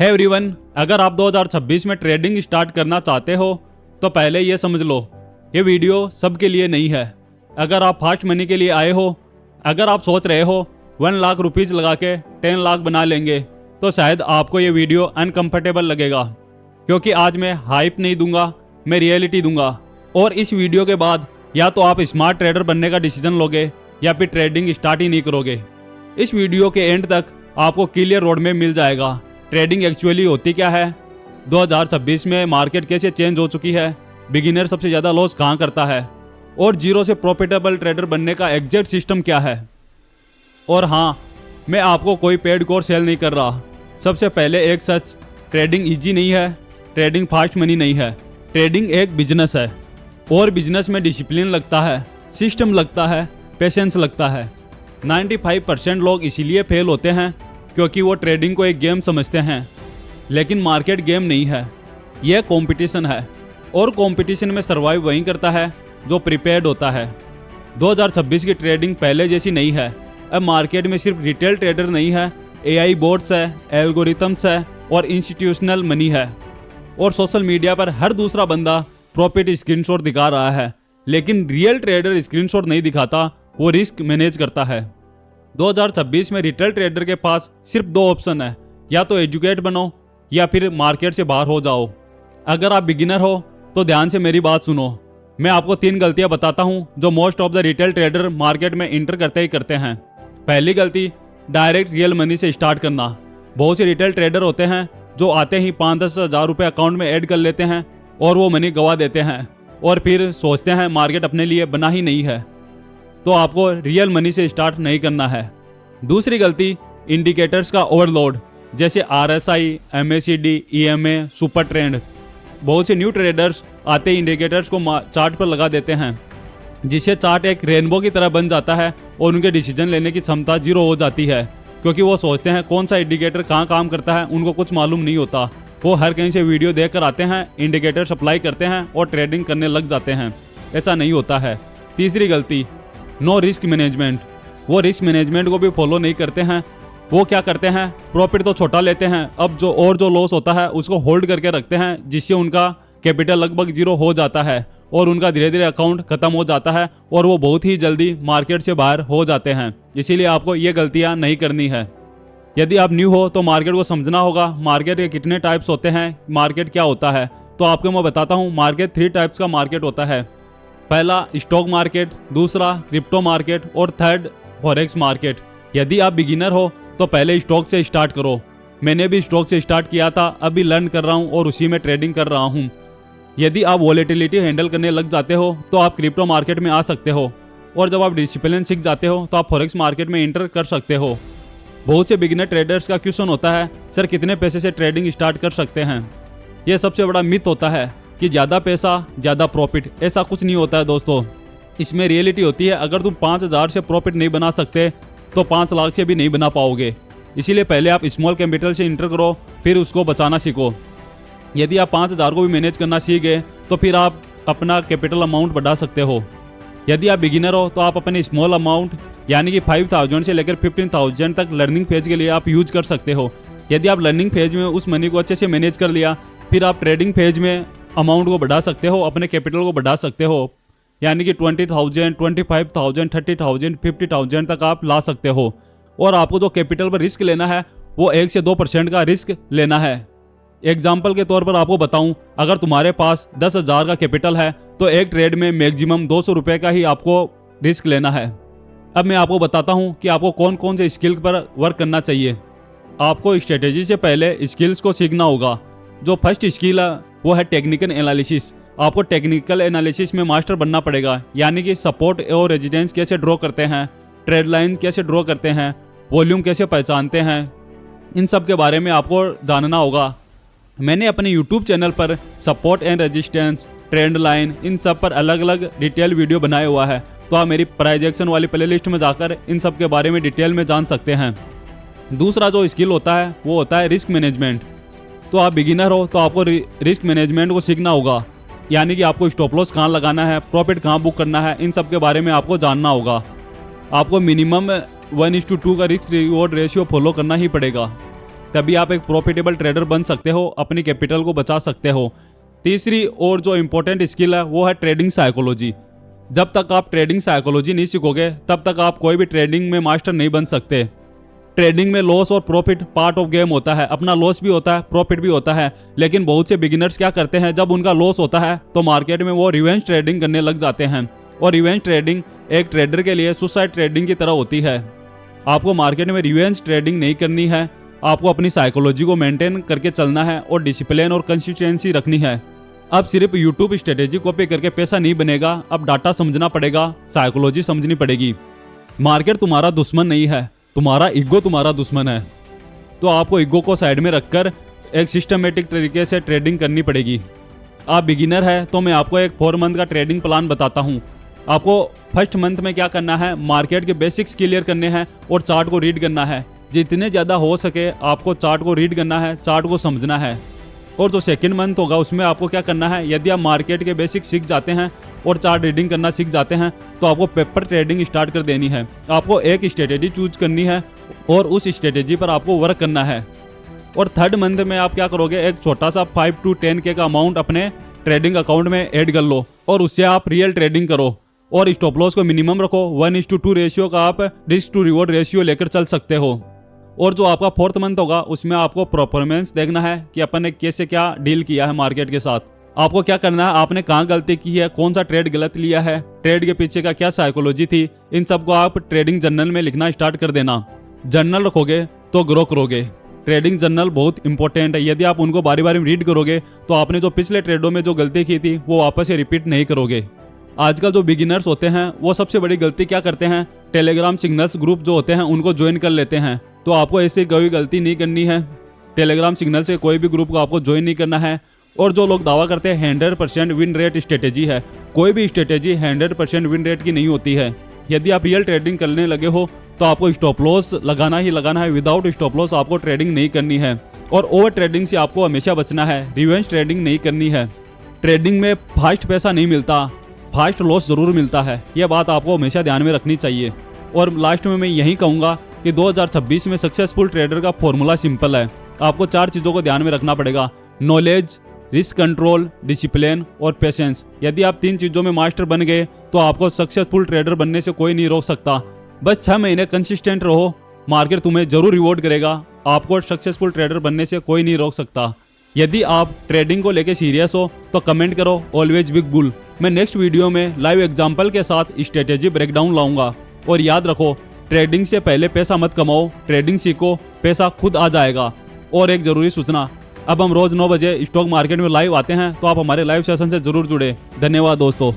है एवरीवन, अगर आप 2026 में ट्रेडिंग स्टार्ट करना चाहते हो तो पहले ये समझ लो, ये वीडियो सबके लिए नहीं है। अगर आप फास्ट मनी के लिए आए हो, अगर आप सोच रहे हो 1 लाख रुपीज़ लगा के 10 लाख बना लेंगे, तो शायद आपको ये वीडियो अनकंफर्टेबल लगेगा, क्योंकि आज मैं हाइप नहीं दूंगा, मैं रियलिटी दूंगा। और इस वीडियो के बाद या तो आप स्मार्ट ट्रेडर बनने का डिसीजन लोगे या फिर ट्रेडिंग स्टार्ट ही नहीं करोगे। इस वीडियो के एंड तक आपको क्लियर रोड मैप मिल जाएगा। ट्रेडिंग एक्चुअली होती क्या है, 2026 में मार्केट कैसे चेंज हो चुकी है, बिगिनर सबसे ज़्यादा लॉस कहाँ करता है, और जीरो से प्रॉफिटेबल ट्रेडर बनने का एग्जैक्ट सिस्टम क्या है। और हाँ, मैं आपको कोई पेड कोर्स सेल नहीं कर रहा। सबसे पहले एक सच, ट्रेडिंग इजी नहीं है, ट्रेडिंग फास्ट मनी नहीं है, ट्रेडिंग एक बिजनेस है। और बिजनेस में डिसिप्लिन लगता है, सिस्टम लगता है, पेशेंस लगता है। 95% लोग इसीलिए फेल होते हैं क्योंकि वो ट्रेडिंग को एक गेम समझते हैं, लेकिन मार्केट गेम नहीं है, यह कंपटीशन है। और कंपटीशन में सर्वाइव वही करता है जो प्रिपेयर्ड होता है। 2026 की ट्रेडिंग पहले जैसी नहीं है। अब मार्केट में सिर्फ रिटेल ट्रेडर नहीं है, AI बोर्ड्स है, एल्गोरिथम्स है और इंस्टीट्यूशनल मनी है। और सोशल मीडिया पर हर दूसरा बंदा प्रॉफिट स्क्रीनशॉट दिखा रहा है, लेकिन रियल ट्रेडर स्क्रीनशॉट नहीं दिखाता, वो रिस्क मैनेज करता है। 2026 में रिटेल ट्रेडर के पास सिर्फ 2 ऑप्शन है, या तो एजुकेट बनो या फिर मार्केट से बाहर हो जाओ। अगर आप बिगिनर हो तो ध्यान से मेरी बात सुनो। मैं आपको 3 गलतियां बताता हूं जो most of the retail trader market में इंटर करते ही करते हैं। पहली गलती, डायरेक्ट रियल मनी से स्टार्ट करना। बहुत से रिटेल ट्रेडर होते हैं जो आते ही 5-10 हज़ार रुपये अकाउंट में ऐड कर लेते हैं और वो मनी गवा देते हैं और फिर सोचते हैं मार्केट अपने लिए बना ही नहीं है। तो आपको रियल मनी से स्टार्ट नहीं करना है। दूसरी गलती, इंडिकेटर्स का ओवरलोड, जैसे RSI, MACD, EMA, super trend. बहुत से न्यू ट्रेडर्स आते ही इंडिकेटर्स को चार्ट पर लगा देते हैं, जिससे चार्ट एक रेनबो की तरह बन जाता है और उनके डिसीजन लेने की क्षमता 0 हो जाती है, क्योंकि वो सोचते हैं कौन सा इंडिकेटर कहाँ काम करता है, उनको कुछ मालूम नहीं होता। वो हर कहीं से वीडियो देख कर आते हैं, इंडिकेटर सप्लाई करते हैं और ट्रेडिंग करने लग जाते हैं। ऐसा नहीं होता है। तीसरी गलती, नो रिस्क मैनेजमेंट। वो रिस्क मैनेजमेंट को भी फॉलो नहीं करते हैं। वो क्या करते हैं, प्रॉफिट तो छोटा लेते हैं, अब जो लॉस होता है उसको होल्ड करके रखते हैं, जिससे उनका कैपिटल लगभग 0 हो जाता है और उनका धीरे धीरे अकाउंट खत्म हो जाता है और वो बहुत ही जल्दी मार्केट से बाहर हो जाते हैं। इसीलिए आपको ये गलतियाँ नहीं करनी है। यदि आप न्यू हो तो मार्केट को समझना होगा, मार्केट के कितने टाइप्स होते हैं, मार्केट क्या होता है। तो आपको मैं बताता हूँ, मार्केट 3 टाइप्स का मार्केट होता है। पहला स्टॉक मार्केट, दूसरा क्रिप्टो मार्केट और थर्ड फॉरेक्स मार्केट। यदि आप बिगिनर हो तो पहले स्टॉक से स्टार्ट करो। मैंने भी स्टॉक से स्टार्ट किया था, अभी लर्न कर रहा हूँ और उसी में ट्रेडिंग कर रहा हूँ। यदि आप वॉलेटिलिटी हैंडल करने लग जाते हो तो आप क्रिप्टो मार्केट में आ सकते हो, और जब आप डिसिप्लिन सीख जाते हो तो आप फॉरेक्स मार्केट में एंटर कर सकते हो। बहुत से बिगिनर ट्रेडर्स का क्वेश्चन होता है, सर कितने पैसे से ट्रेडिंग स्टार्ट कर सकते हैं। यह सबसे बड़ा मिथ होता है कि ज़्यादा पैसा ज़्यादा प्रॉफिट। ऐसा कुछ नहीं होता है दोस्तों। इसमें रियलिटी होती है, अगर तुम 5,000 से प्रॉफिट नहीं बना सकते तो 5 लाख से भी नहीं बना पाओगे। इसीलिए पहले आप स्मॉल कैपिटल से इंटर करो, फिर उसको बचाना सीखो। यदि आप 5,000 को भी मैनेज करना सीख गए तो फिर आप अपना कैपिटल अमाउंट बढ़ा सकते हो। यदि आप बिगिनर हो तो आप अपने स्मॉल अमाउंट यानी कि 5,000 से लेकर 15,000 तक लर्निंग फेज के लिए आप यूज कर सकते हो। यदि आप लर्निंग फेज में उस मनी को अच्छे से मैनेज कर लिया, फिर आप ट्रेडिंग फेज में अमाउंट को बढ़ा सकते हो, अपने कैपिटल को बढ़ा सकते हो, यानी कि 20,000, 25,000, 30,000, 50,000 तक आप ला सकते हो। और आपको जो कैपिटल पर रिस्क लेना है वो 1 से 2% का रिस्क लेना है। एग्जाम्पल के तौर पर आपको बताऊं, अगर तुम्हारे पास 10,000 का कैपिटल है तो एक ट्रेड में मैक्सिमम 200 रुपये का ही आपको रिस्क लेना है। अब मैं आपको बताता हूं कि आपको कौन कौन से स्किल पर वर्क करना चाहिए। आपको स्ट्रेटेजी से पहले स्किल्स को सीखना होगा। जो फर्स्ट स्किल है वो है टेक्निकल एनालिसिस। आपको टेक्निकल एनालिसिस में मास्टर बनना पड़ेगा, यानी कि सपोर्ट और रेजिस्टेंस कैसे ड्रॉ करते हैं, ट्रेड लाइन कैसे ड्रॉ करते हैं, वॉल्यूम कैसे पहचानते हैं, इन सब के बारे में आपको जानना होगा। मैंने अपने YouTube चैनल पर support and resistance, trend line, इन सब पर अलग अलग डिटेल वीडियो बनाया हुआ है, तो आप मेरी प्राइजेक्शन वाली प्लेलिस्ट में जाकर इन सब के बारे में डिटेल में जान सकते हैं। दूसरा जो स्किल होता है वो होता है रिस्क मैनेजमेंट। तो आप बिगिनर हो तो आपको रिस्क मैनेजमेंट को सीखना होगा, यानी कि आपको स्टॉप लॉस कहाँ लगाना है, प्रॉफिट कहाँ बुक करना है, इन सब के बारे में आपको जानना होगा। आपको मिनिमम 1:2 का रिस्क रिवॉर्ड रेशियो फॉलो करना ही पड़ेगा। तभी आप एक प्रॉफिटेबल ट्रेडर बन सकते हो, अपनी कैपिटल को बचा सकते हो। तीसरी और जो इम्पोर्टेंट स्किल है वो है ट्रेडिंग साइकोलॉजी। जब तक आप ट्रेडिंग साइकोलॉजी नहीं सीखोगे तब तक आप कोई भी ट्रेडिंग में मास्टर नहीं बन सकते। ट्रेडिंग में लॉस और प्रॉफिट पार्ट ऑफ गेम होता है, अपना लॉस भी होता है, प्रॉफिट भी होता है। लेकिन बहुत से बिगिनर्स क्या करते हैं, जब उनका लॉस होता है तो मार्केट में वो रिवेंज ट्रेडिंग करने लग जाते हैं। और रिवेंज ट्रेडिंग एक ट्रेडर के लिए सुसाइड ट्रेडिंग की तरह होती है। आपको मार्केट में रिवेंज ट्रेडिंग नहीं करनी है, आपको अपनी साइकोलॉजी को मेंटेन करके चलना है और डिसिप्लिन और कंसिस्टेंसी रखनी है। अब सिर्फ यूट्यूब स्ट्रेटेजी कॉपी करके पैसा नहीं बनेगा, अब डाटा समझना पड़ेगा, साइकोलॉजी समझनी पड़ेगी। मार्केट तुम्हारा दुश्मन नहीं है, तुम्हारा ईगो तुम्हारा दुश्मन है। तो आपको ईगो को साइड में रखकर एक सिस्टमेटिक तरीके से ट्रेडिंग करनी पड़ेगी। आप बिगिनर है तो मैं आपको एक 4 मंथ का ट्रेडिंग प्लान बताता हूँ। आपको फर्स्ट मंथ में क्या करना है, मार्केट के बेसिक्स क्लियर करने हैं और चार्ट को रीड करना है। जितने ज़्यादा हो सके आपको चार्ट को रीड करना है, चार्ट को समझना है। और जो सेकंड मंथ होगा उसमें आपको क्या करना है, यदि आप मार्केट के बेसिक्स सीख जाते हैं और चार्ट रीडिंग करना सीख जाते हैं तो आपको पेपर ट्रेडिंग स्टार्ट कर देनी है। आपको एक स्ट्रेटेजी चूज करनी है और उस स्ट्रेटेजी पर आपको वर्क करना है। और थर्ड मंथ में आप क्या करोगे, एक छोटा सा 5 to 10K का अमाउंट अपने ट्रेडिंग अकाउंट में ऐड कर लो और उससे आप रियल ट्रेडिंग करो। और स्टॉप लॉस को मिनिमम रखो, 1:2 रेशियो का आप रिस्क टू रिवॉर्ड रेशियो लेकर चल सकते हो। और जो आपका 4th मंथ होगा उसमें आपको परफॉर्मेंस देखना है कि अपन ने कैसे क्या डील किया है मार्केट के साथ। आपको क्या करना है, आपने कहाँ गलती की है, कौन सा ट्रेड गलत लिया है, ट्रेड के पीछे का क्या साइकोलॉजी थी, इन सबको आप ट्रेडिंग जर्नल में लिखना स्टार्ट कर देना। जर्नल रखोगे तो ग्रो करोगे। ट्रेडिंग जर्नल बहुत इंपॉर्टेंट है, यदि आप उनको बारी बारी रीड करोगे तो आपने जो पिछले ट्रेडों में जो गलती की थी वो वापस से रिपीट नहीं करोगे। आजकल जो बिगिनर्स होते हैं वो सबसे बड़ी गलती क्या करते हैं, टेलीग्राम सिग्नल्स ग्रुप जो होते हैं उनको ज्वाइन कर लेते हैं। तो आपको ऐसी कोई गलती नहीं करनी है, टेलीग्राम सिग्नल से कोई भी ग्रुप को आपको ज्वाइन नहीं करना है। और जो लोग दावा करते हैं 100% विन रेट स्ट्रेटेजी है, कोई भी स्ट्रेटेजी 100% विन रेट की नहीं होती है। यदि आप रियल ट्रेडिंग करने लगे हो तो आपको स्टॉप लॉस लगाना ही लगाना है, विदाउट स्टॉप लॉस आपको ट्रेडिंग नहीं करनी है। और ओवर ट्रेडिंग से आपको हमेशा बचना है, रिवेंज ट्रेडिंग नहीं करनी है। ट्रेडिंग में फास्ट पैसा नहीं मिलता, फास्ट लॉस जरूर मिलता है, यह बात आपको हमेशा ध्यान में रखनी चाहिए। और लास्ट में मैं यही कहूँगा कि 2026 में सक्सेसफुल ट्रेडर का फॉर्मूला सिंपल है। आपको 4 चीज़ों को ध्यान में रखना पड़ेगा, नॉलेज, रिस्क कंट्रोल, डिसिप्लिन और पेशेंस। यदि आप 3 चीज़ों में मास्टर बन गए तो आपको सक्सेसफुल ट्रेडर बनने से कोई नहीं रोक सकता। बस 6 महीने कंसिस्टेंट रहो, मार्केट तुम्हें जरूर रिवॉर्ड करेगा। आपको सक्सेसफुल ट्रेडर बनने से कोई नहीं रोक सकता। यदि आप ट्रेडिंग को लेकर सीरियस हो तो कमेंट करो ऑलवेज बिग बुल। मैं नेक्स्ट वीडियो में लाइव एग्जाम्पल के साथ स्ट्रेटेजी ब्रेकडाउन लाऊंगा। और याद रखो, ट्रेडिंग से पहले पैसा मत कमाओ, ट्रेडिंग सीखो, पैसा खुद आ जाएगा। और एक जरूरी सूचना, अब हम रोज 9 बजे स्टॉक मार्केट में लाइव आते हैं, तो आप हमारे लाइव सेशन से जरूर जुड़े। धन्यवाद दोस्तों।